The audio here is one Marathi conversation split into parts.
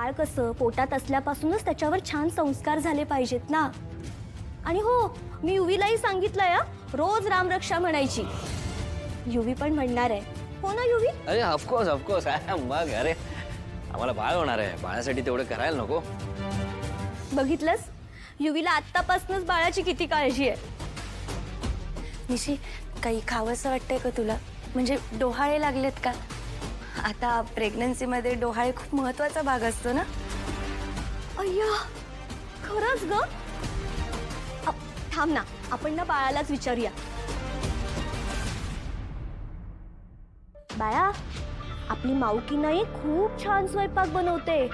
बाळ कसं पोटात असल्यापासूनच त्याच्यावर छान संस्कार झाले पाहिजेत ना. आणि हो, मी युवीलाही सांगितलंय रोज रामरक्षा म्हणायची. युवी पण म्हणणार आहे, हो ना युवी? अरे ऑफकोर्स ऑफकोर्स. मग अरे आम्हाला बाळ होणार आहे, बाळासाठी तेवढं करायला नको? बघितलंस, युवीला आत्तापासूनच बाळाची किती काळजी आहे. निशी, काही खावंसं वाटतंय का तुला? म्हणजे डोहाळे लागलेत का? आता प्रेग्नन्सीमध्ये डोहाळे खूप महत्वाचा भाग असतो ना. अय्या, खरंच ग. थांब ना, आपण ना बाळालाच विचारूया. बाळा, आपली मावकी नाही खूप छान स्वयंपाक बनवते.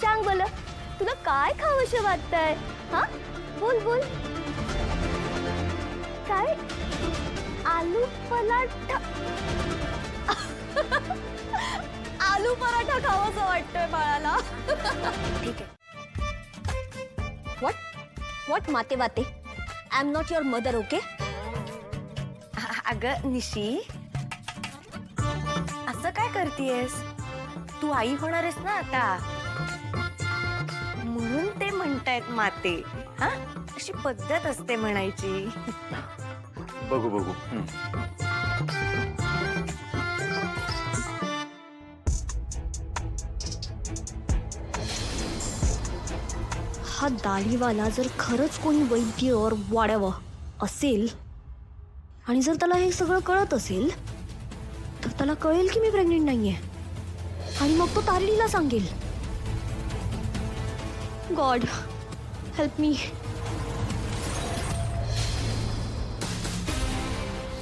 सांग बोल, तुला काय खावंसं वाटतंय? हा, बोल बोल. काय? आलू पराठा. आलू पराठा खावासा वाटतोय बाळाला. ठीक आहे. व्हॉट माते वाते? I am not your mother, okay? अगं निशी, असं काय करतेयस? तू आई होणार आहेस ना आता, म्हणून ते म्हणतायत माते. हा, अशी पद्धत असते म्हणायची. बघू बघू. हा दाढीवाला जर खरंच कोणी वैद्य और वाड्यावं असेल आणि जर त्याला हे सगळं कळत असेल तर त्याला कळेल की मी प्रेग्नेंट नाहीये आणि मग तो तारलीला सांगेल. God help me.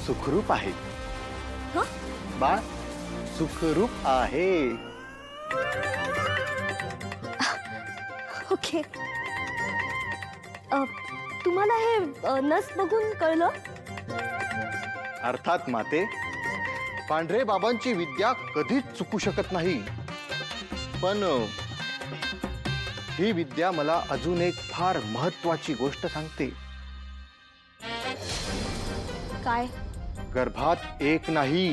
सुखरूप आहे हा? बाळ सुखरूप आहे. ओके. तुम्हाला हे नस बघून कळलं? अर्थात माते, पांढरे बाबांची विद्या कधीच चुकू शकत नाही. पण ही विद्या मला अजून एक फार महत्वाची गोष्ट सांगते. काय? गर्भात एक नाही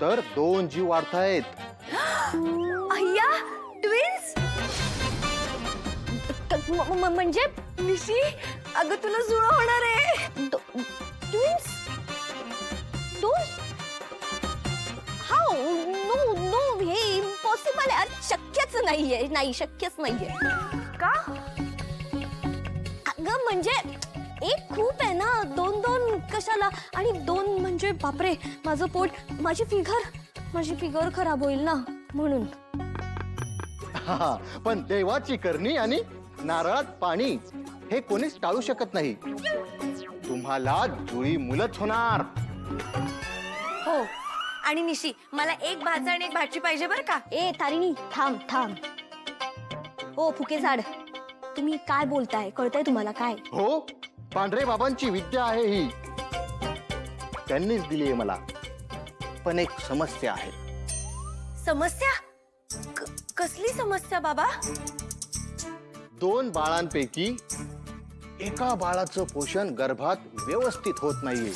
तर 2 जीव वाढतायत. अय्या, ट्विन्स. म्हणजे निशी, अगं तुला जुळं होणार आहे. ट्विन्स? दोन? हाऊ? नो नो, हे इम्पॉसिबल आहे. शक्यच नाहीये. नाही, शक्यच नाहीये. का? अगं म्हणजे एक खूप आहे ना, दोन दोन कशाला? आणि 2 म्हणजे बापरे, माझं पोट, माझी फिगर खराब होईल ना, म्हणून. हा, पण देवाची करणी आणि नारळात पाणी हे कोणीच टाळू शकत नाही. तुम्हाला जुळी मुलंच होणार. हो. आणि निशी, मला एक भाचा आणि एक भाची पाहिजे बरं का. ए तारिणी, थांब थांब. ओ फुके झाड, तुम्ही काय बोलताय? कळतंय तुम्हाला काय? हो, पांढरे बाबांची विद्या आहे ही. त्यांनीच दिली आहे मला. पण एक समस्या आहे. समस्या? कसली समस्या बाबा? 2 बाळांपैकी एका बाळाचं पोषण गर्भात व्यवस्थित होत नाहीये.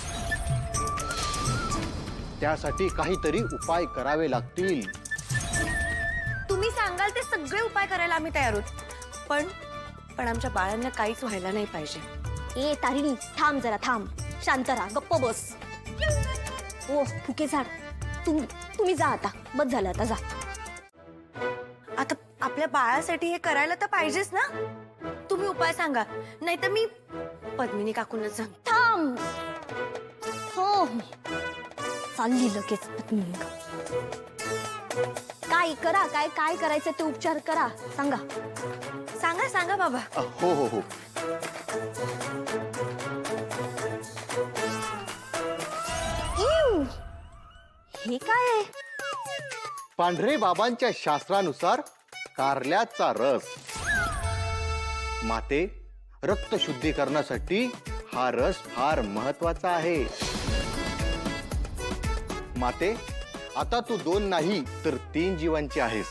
त्यासाठी काहीतरी उपाय करावे लागतील. तुम्ही सांगाल ते सगळे उपाय करायला आम्ही तयार आहोत. पण आमच्या बाळांना काहीच व्हायला नाही पाहिजे. ए तारिणी, थांब जरा, थांब. शांत राहा, गप्प बस. ओ फुके झाड, तुम्ही जा आता. बस झालं, आता जा. आता आपल्या बाळासाठी हे करायला तर पाहिजेच ना. तुम्ही उपाय सांगा, नाहीतर मी पद्मिनी काकूंना सांग. थांब. हो, चालली लगेच. काय करा, काय करायचं ते उपचार करा. सांगा सांगा सांगा बाबा. हो हो हो. इव, हे काय आहे? पांढरे बाबांच्या शास्त्रानुसार कारल्याचा रस. माते, रक्त शुद्धीकरणासाठी हा रस फार महत्वाचा आहे. माते, आता तू 2 नाही तर 3 जीवांची आहेस.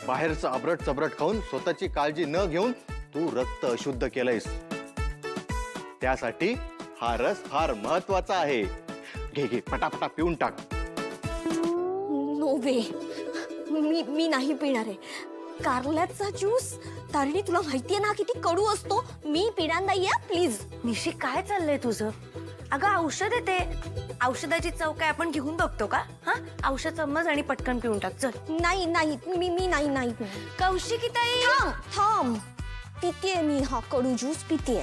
बाहेरचं अब्रट चबरट खाऊन स्वतःची काळजी न घेऊन तू रक्त अशुद्ध केलंयस. त्यासाठी हा रस फार महत्वाचा आहे. घे घे, पटापटा पिऊन टाक. नो वे, मी नाही पिणार आहे कारल्याचा ज्यूस. तारिणी तुला माहितीये ना किती कडू असतो. मी पिणार नाहीये प्लीज. निशी काय चाललंय तुझं? अगं औषध आहे ते. औषधाची चव काय आपण घेऊन बघतो का? हा, औषध चम्मच आणि पटकन पिऊन टाक. चल. नाही नाही मी नाही. कौशिकी ताई, थांब पितेय मी हा कडू ज्यूस पितेय.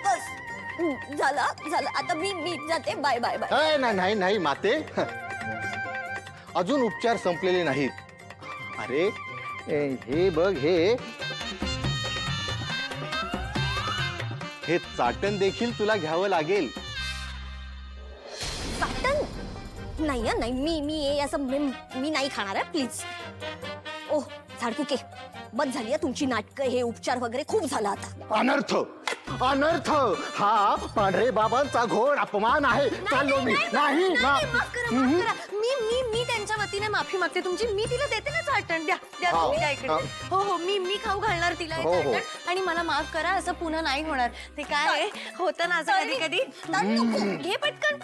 बस झालं आता मी जाते. Bye bye bye. नाही माते, अजून उपचार संपलेले नाहीत. अरे हे बघ, हे चाटण देखील तुला घ्यावं लागेल. चाटण नाही मी असं मी नाही खाणार आहे प्लीज. ओह झाडकुके, बस झाली आहे तुमची नाटकं. हे उपचार वगैरे खूप झालं आता. अनर्थ हा पांढरे बाबांचा घोर अपमान आहे. चाललो मी. नाही ना. माफ करा. मी त्यांच्या वतीने माफी मागते तुमची. मी तिला देते ना चाटण. द्या हो, तुम्ही द्या इकडे. हो. हो मी खाऊ घालणार तिला हे हो. चाटण. आणि मला माफ करा, असं पुन्हा नाही होणार. ते काय आहे, होतं ना असं कधी. घे पटकन.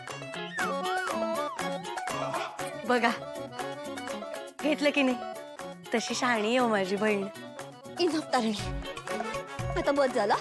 बघा घेतलं की नाही. तशी शहाणी आहे हो माझी बहीण. इनफ तारिणी, आता बस झाला.